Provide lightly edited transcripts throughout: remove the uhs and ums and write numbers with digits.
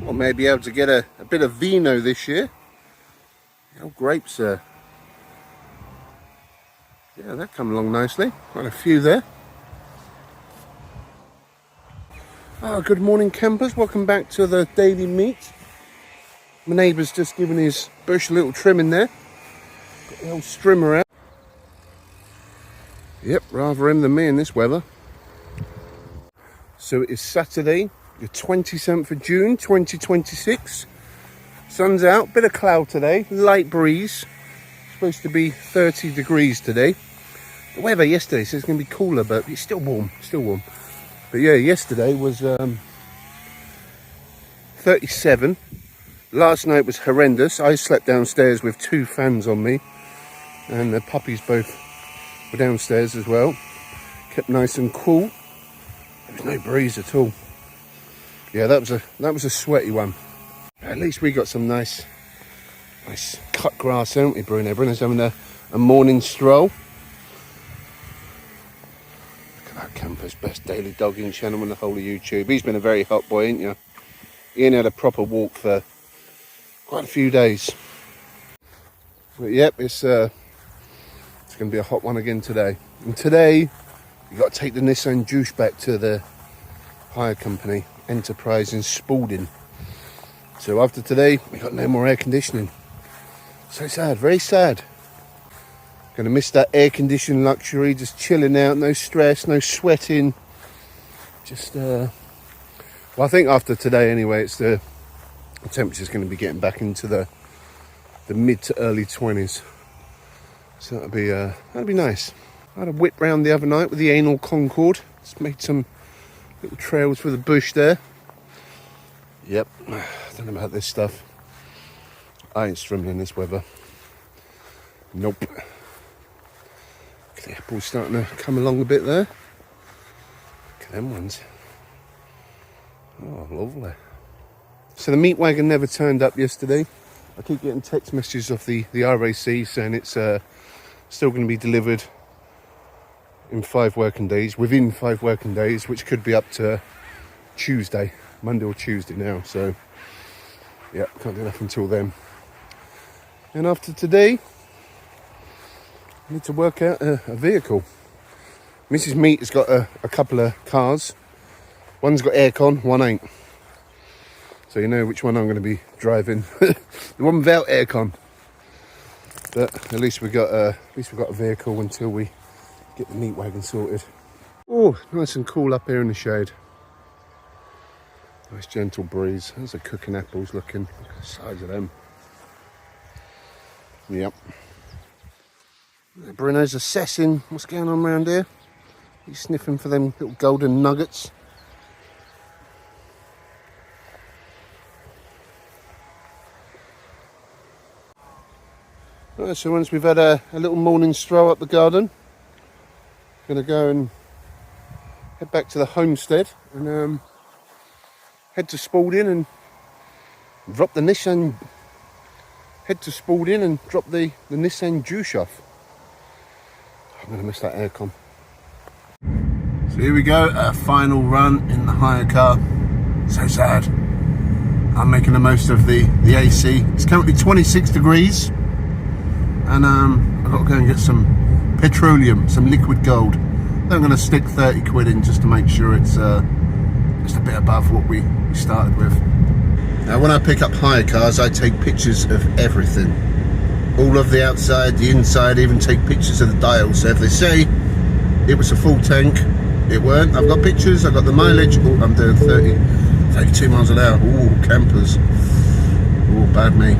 Well, maybe able to get a bit of vino this year. Oh, grapes, yeah, that come along nicely. Quite a few there. Oh, good morning, campers. Welcome back to the daily meet. My neighbour's just given his bush a little trim in there. Got the old strimmer out. Yep, rather him than me in this weather. So it is Saturday, the 27th of June, 2026. Sun's out, bit of cloud today, light breeze. Supposed to be 30 degrees today. The weather yesterday says it's going to be cooler, but it's still warm, But yeah, yesterday was 37. Last night was horrendous. I slept downstairs with 2 fans on me, and the puppies both were downstairs as well. Kept nice and cool. There was no breeze at all. Yeah, that was a sweaty one. At least we got some nice cut grass, haven't we, Bruno? Bruno's having a morning stroll. Look at that camper's best daily dogging channel on the whole of YouTube. He's been a very hot boy, ain't you? He ain't had a proper walk for quite a few days. But yep, it's going to be a hot one again today. And today, you've got to take the Nissan Joosh back to the hire company, Enterprise in Spalding. So after today, we got no more air conditioning. So sad, very sad. Gonna miss that air conditioned luxury, just chilling out, no stress, no sweating. Just, well, I think after today anyway, it's the temperature's going to be getting back into the mid to early 20s. So that'd be nice. I had a whip round the other night with the anal Concord. Just made some little trails for the bush there. Yep, I don't know about this stuff. I ain't swimming in this weather. Nope. The apple's starting to come along a bit there. Look at them ones. Oh, lovely. So the meat wagon never turned up yesterday. I keep getting text messages off the RAC saying it's still going to be delivered in 5 working days, within 5 working days, which could be up to Tuesday, Monday or Tuesday now. So yeah, can't do nothing until then. And after today, I need to work out a vehicle. Mrs. Meat has got a couple of cars. One's got aircon, one ain't. So you know which one I'm going to be driving. The one without aircon. But at least we got a vehicle until we get the meat wagon sorted. Oh, nice and cool up here in the shade. Nice gentle breeze. There's the cooking apples looking. Look at the size of them. Yep. Bruno's assessing what's going on around here. He's sniffing for them little golden nuggets. Right, so once we've had a little morning stroll up the garden, I'm going to go and head back to the homestead and head to Spalding and drop the Nissan. Head to Spalding and drop the Nissan Joosh off. I'm going to miss that aircon. So here we go, a final run in the hire car. So sad. I'm making the most of the AC. It's currently 26 degrees. And I've got to go and get some petroleum, some liquid gold. I'm going to stick 30 quid in just to make sure it's just a bit above what we started with. Now when I pick up hire cars, I take pictures of everything. All of the outside, the inside, even take pictures of the dial. So if they say it was a full tank, it weren't. I've got pictures, I've got the mileage. Oh, I'm doing 32 miles an hour. Oh, campers. Oh, bad me.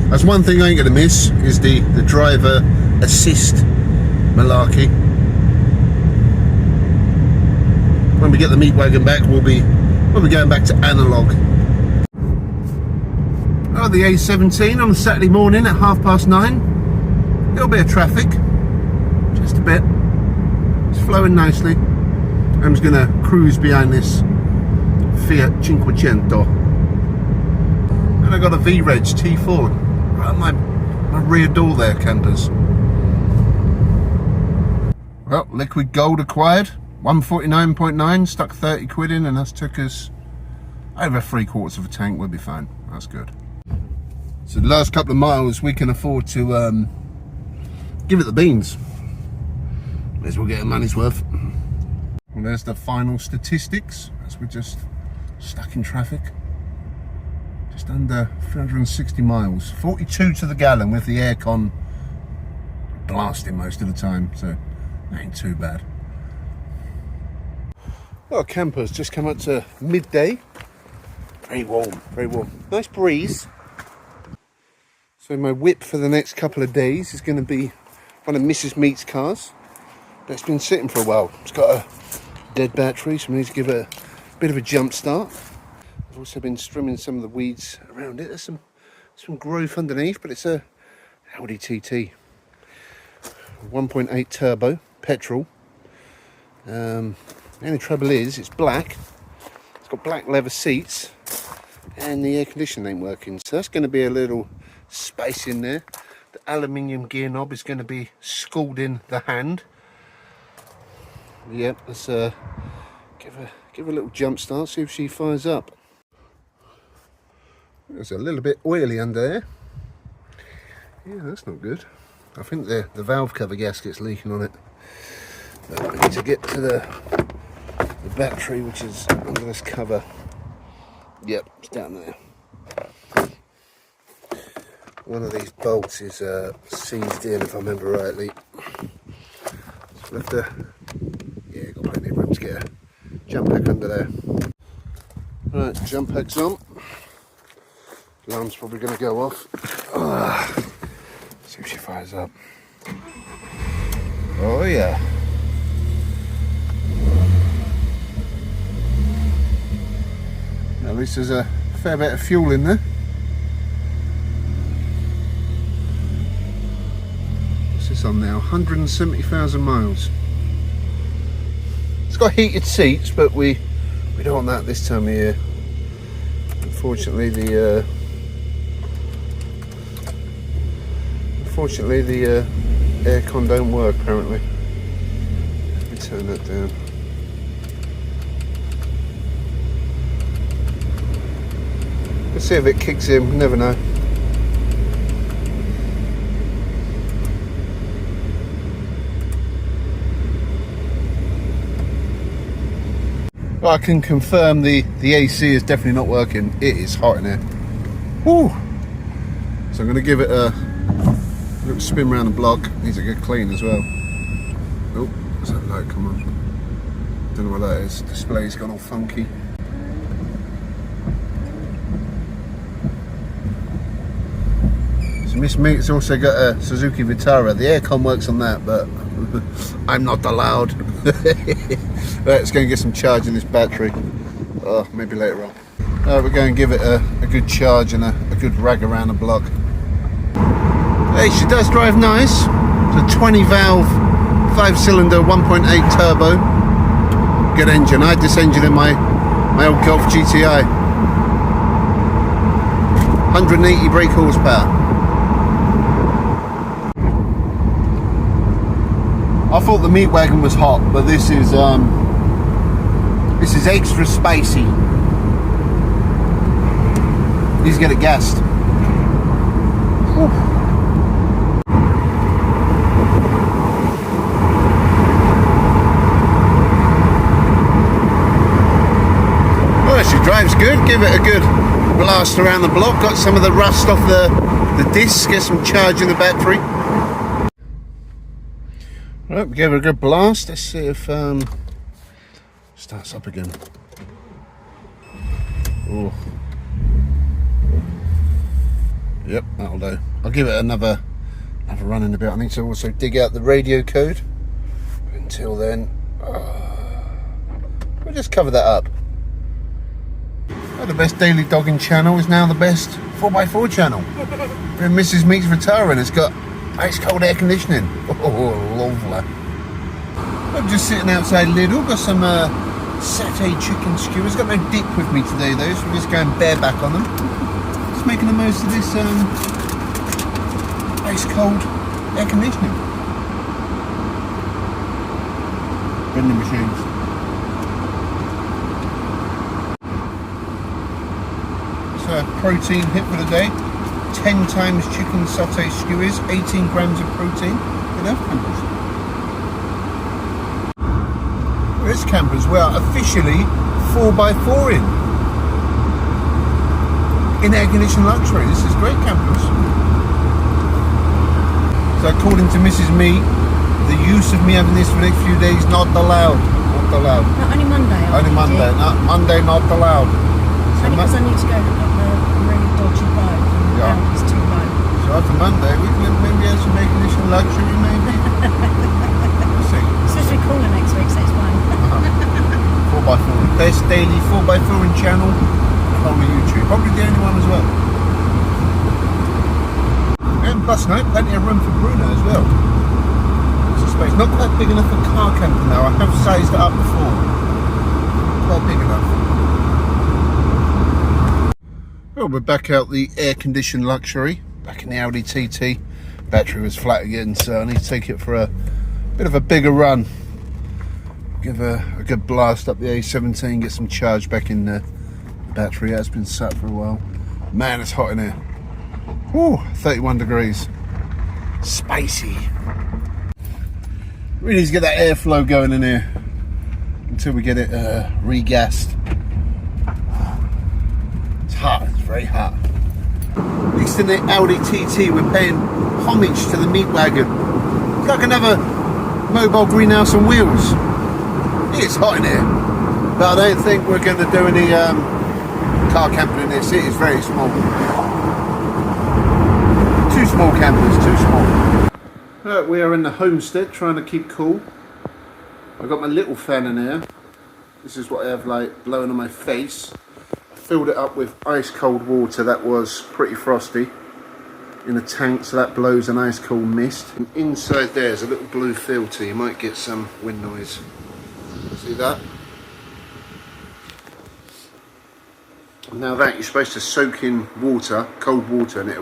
That's one thing I ain't going to miss, is the driver assist malarkey. When we get the meat wagon back, we'll be going back to analogue. Oh, the A17 on a Saturday morning at 9:30. Little bit of traffic, just a bit. It's flowing nicely. I'm just going to cruise behind this Fiat 500. And I got a V-Reg T4 right on my rear door there, campers. Well, liquid gold acquired, 149.9, stuck 30 quid in, and that's took us over 3/4 of a tank will be fine. That's good. So the last couple of miles we can afford to give it the beans. May as well get a money's worth. And there's the final statistics as we're just stuck in traffic. Just under 360 miles, 42 to the gallon with the aircon blasting most of the time, so ain't too bad. Well, campers just come up to midday. Very warm, very warm. Nice breeze. So my whip for the next couple of days is going to be one of Mrs. Meat's cars. But it's been sitting for a while. It's got a dead battery, so we need to give it a bit of a jump start. I've also been trimming some of the weeds around it. There's some growth underneath, but it's a Audi TT. 1.8 turbo, petrol. The only trouble is, it's black. It's got black leather seats, and the air conditioning ain't working. So that's going to be a little space in there. The aluminium gear knob is going to be scalding the hand. Yep, let's give a little jump start, see if she fires up. It's a little bit oily under there. Yeah, that's not good. I think the valve cover gasket's leaking on it. But we need to get to the battery, which is under this cover. Yep, it's down there. One of these bolts is seized in, if I remember rightly. So we'll have to, yeah, got plenty of room to get a jump pack under there. Right, jump pack's on. Alarm's probably going to go off. See if she fires up. Oh yeah. At least there's a fair bit of fuel in there. What's this on now? 170,000 miles. It's got heated seats, but we don't want that this time of year. Unfortunately, the aircon don't work apparently. Let me turn that down. Let's see if it kicks in, never know. Well, I can confirm the AC is definitely not working. It is hot in here. Woo! So I'm going to give it a little spin around the block. Needs a good clean as well. Oh, what's that light come on? Don't know what that is. Display's gone all funky. So Miss Meat's also got a Suzuki Vitara. The aircon works on that, but I'm not allowed. Right, let's go and get some charge in this battery. Oh, maybe later on. We're going to give it a good charge and a good rag around the block. Hey, she does drive nice. It's a 20 valve, 5-cylinder, 1.8 turbo. Good engine. I had this engine in my old Golf GTI. 180 brake horsepower. I thought the meat wagon was hot, but this is extra spicy. Need to get it gassed. Whew. Well, she drives good. Give it a good blast around the block. Got some of the rust off the discs. Get some charge in the battery. Right, we gave it a good blast. Let's see if starts up again. Oh. Yep, that'll do. I'll give it another run in a bit. I need to also dig out the radio code. Until then, we'll just cover that up. Well, the best daily dogging channel is now the best 4x4 channel. We're in Mrs. Meat's Vitara and it's got ice cold air conditioning. Oh, lovely. I'm just sitting outside Lidl. Got some satay chicken skewers. Got no dip with me today though, so we're just going bareback on them. Just making the most of this ice cold air conditioning. Vending machines. a protein hit for the day. 10 times chicken satay skewers, 18 grams of protein. Enough campers. This campers, we are officially 4x4 in air conditioned luxury. This is great campers. So according to Mrs. Me, the use of me having this for the next few days not allowed. Not allowed. No, only Monday. Only Monday. No, Monday not allowed. So only because I need to go look at the really dodgy boat. Yeah. It's too low. So after Monday, we can maybe have some air conditioned luxury, maybe. We'll see. It's supposed to be cooler next week, so it's fine. 4x4. Best daily 4x4 in channel on YouTube. Probably the only one as well. And plus, no, plenty of room for Bruno as well. Lots of space. Not quite big enough for car camping now. I have sized it up before. Quite big enough. Well, we're back out the air-conditioned luxury. Back in the Audi TT. Battery was flat again, so I need to take it for a bit of a bigger run. Give a good blast up the A17, get some charge back in the battery. That's been sat for a while. Man, it's hot in here. Woo, 31 degrees. Spicy. We need to get that airflow going in here until we get it regassed. It's hot, it's very hot. At least in the Audi TT we're paying homage to the meat wagon. It's like another mobile greenhouse on wheels. It's hot in here, but I don't think we're going to do any car camping in this. It is very small. Too small campers, too small. We are in the homestead trying to keep cool. I've got my little fan in here. This is what I have like blowing on my face. I filled it up with ice cold water that was pretty frosty in a tank, so that blows an ice cold mist. And inside there's a little blue filter. You might get some wind noise. See that? Now that you're supposed to soak in water, cold water, and it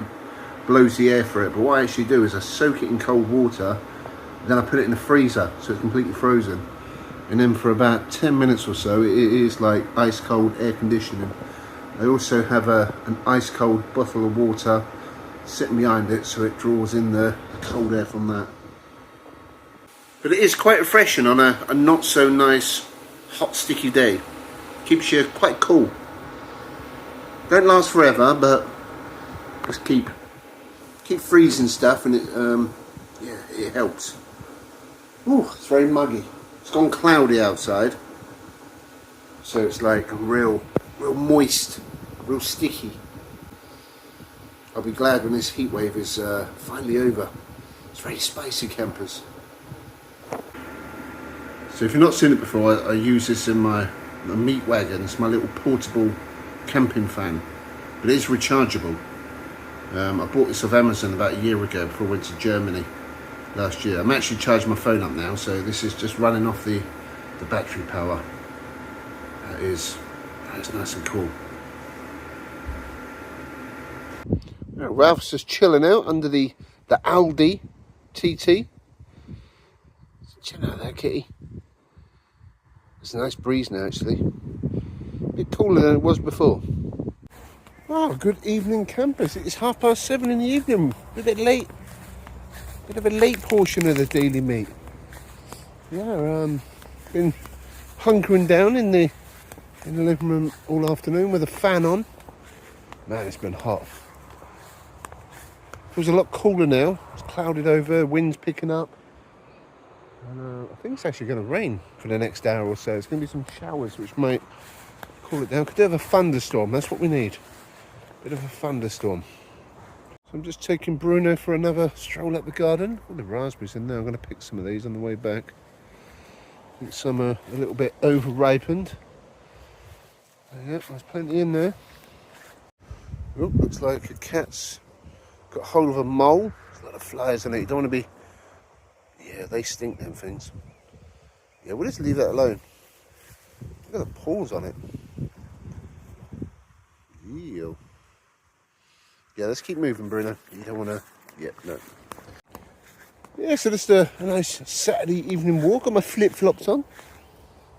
blows the air for it. But what I actually do is I soak it in cold water, then I put it in the freezer so it's completely frozen. And then for about 10 minutes or so, it is like ice cold air conditioning. I also have an ice cold bottle of water sitting behind it so it draws in the cold air from that. But it is quite refreshing on a not so nice hot sticky day. Keeps you quite cool. Don't last forever, but just keep freezing stuff, and it yeah, it helps. Ooh, it's very muggy. It's gone cloudy outside, so it's like real moist, real sticky. I'll be glad when this heat wave is finally over. It's very spicy, campers. So if you've not seen it before, I use this in my meat wagon. It's my little portable camping fan, but it is rechargeable. I bought this off Amazon about a year ago before I went to Germany last year. I'm actually charging my phone up now, so this is just running off the battery power. That is nice and cool. Ralph's just chilling out under the Audi TT. Chill out there, kitty. It's a nice breeze now, actually. A bit cooler than it was before. Oh, good evening, campers. It's 7:30 in the evening. A bit late. Bit of a late portion of the daily meet. Yeah, been hunkering down in the living room all afternoon with a fan on. Man, it's been hot. Feels a lot cooler now. It's clouded over, wind's picking up. And, I think it's actually going to rain for the next hour or so. It's going to be some showers which might cool it down. Could have a thunderstorm, that's what we need. Bit of a thunderstorm. So I'm just taking Bruno for another stroll up the garden. All the raspberries in there. I'm going to pick some of these on the way back. I think some are a little bit over-ripened. Yeah, there's plenty in there. Oh, looks like a cat's got hold of a mole. There's a lot of flies on it. You don't want to be... Yeah, they stink, them things. Yeah, we'll just leave that alone. Look at the paws on it. Ew. Yeah, let's keep moving, Bruno. You don't want to... Yeah, no. Yeah, so just a nice Saturday evening walk. Got my flip-flops on.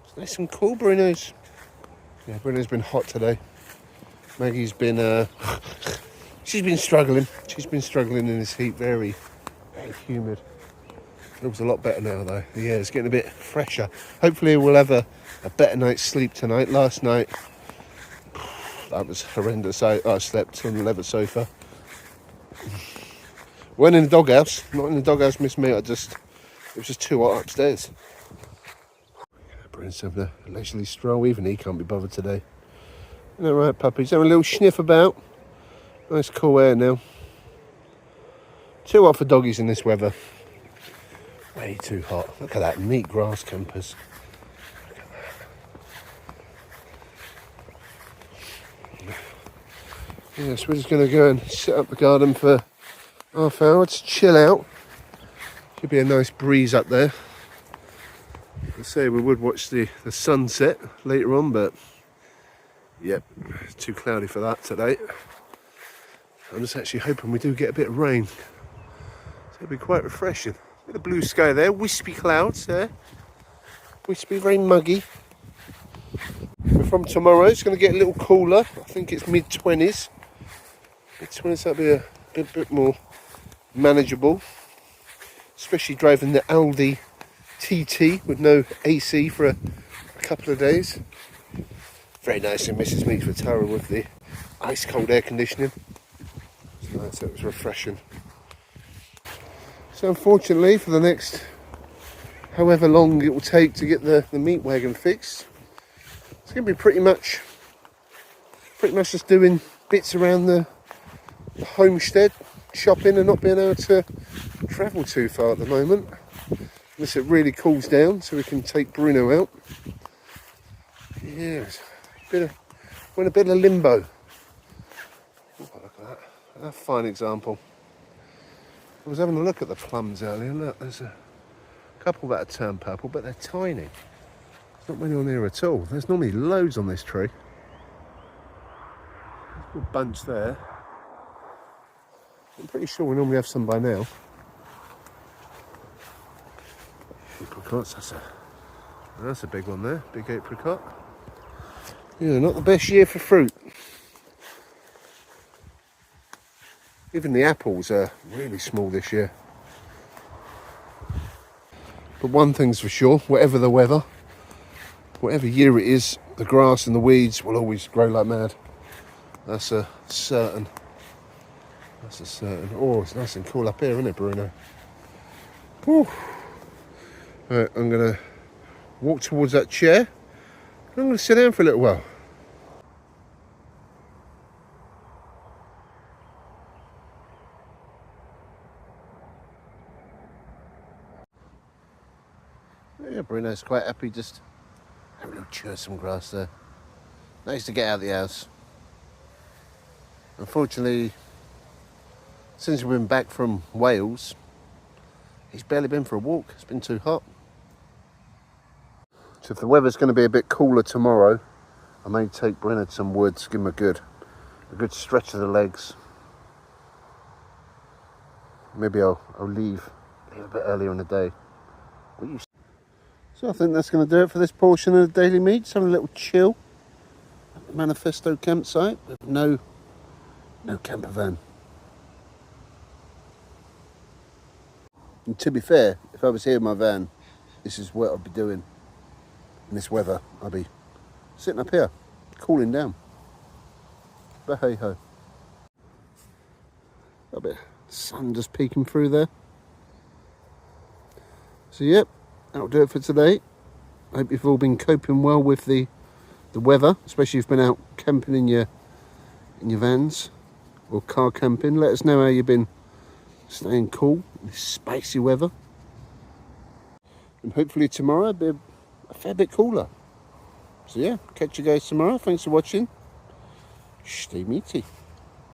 It's nice and cool, Bruno's. Yeah, Bruno's been hot today. Maggie's been she's been struggling. She's been struggling in this heat, very, very humid. It looks a lot better now though. Yeah, it's getting a bit fresher. Hopefully we'll have a better night's sleep tonight. Last night, that was horrendous. I slept on the leather sofa. Went in the doghouse. Not in the doghouse, miss me. It was just too hot upstairs. Brent's having a leisurely stroll. Even he can't be bothered today. All right, puppies. Having a little sniff about. Nice cool air now. Too hot for doggies in this weather. Way too hot. Look at that neat grass campers. Yes, we're just going to go and sit up the garden for half hour to chill out. Should be a nice breeze up there. I say we would watch the sunset later on, but yep, it's too cloudy for that today. I'm just actually hoping we do get a bit of rain. So it'll be quite refreshing. Bit of blue sky there, wispy clouds there. Wispy, very muggy. But from tomorrow it's going to get a little cooler. I think it's mid-20s. Mid-20s, that'll be a bit more manageable. Especially driving the Audi TT with no AC for a couple of days. Very nice in Mrs. Meeks for Tara with the ice cold air conditioning. It's nice, it was refreshing. So unfortunately for the next however long it will take to get the meat wagon fixed, it's going to be pretty much just doing bits around the homestead, shopping and not being able to travel too far at the moment. Unless it really cools down so we can take Bruno out. Yeah, we're in a bit of limbo. Oh, look at that. A fine example. I was having a look at the plums earlier. Look, there's a couple that are turned purple, but they're tiny. There's not many on here at all. There's normally loads on this tree. There's a good bunch there. I'm pretty sure we normally have some by now. Apricots, that's a big one there, big apricot. Yeah, not the best year for fruit. Even the apples are really small this year. But one thing's for sure, whatever the weather, whatever year it is, the grass and the weeds will always grow like mad. That's a certain. That's a certain. Oh, it's nice and cool up here, isn't it, Bruno? Whew. Right, I'm going to walk towards that chair and I'm going to sit down for a little while. Yeah, Bruno's quite happy just having a little chew of some grass there. Nice to get out of the house. Unfortunately, since we've been back from Wales, he's barely been for a walk. It's been too hot. So if the weather's going to be a bit cooler tomorrow, I may take Brenna to some woods, give him a good stretch of the legs. Maybe I'll leave a bit earlier in the day. So I think that's going to do it for this portion of the daily meets. Having a little chill at the Manifesto campsite with no camper van. And to be fair, if I was here in my van, this is what I'd be doing. In this weather, I'd be sitting up here, cooling down. But hey ho. A bit of sun just peeking through there. So yep, that'll do it for today. I hope you've all been coping well with the weather, especially if you've been out camping in your vans or car camping. Let us know how you've been staying cool in this spicy weather. And hopefully tomorrow it'll be a fair bit cooler. So yeah, catch you guys tomorrow. Thanks for watching. Stay meaty.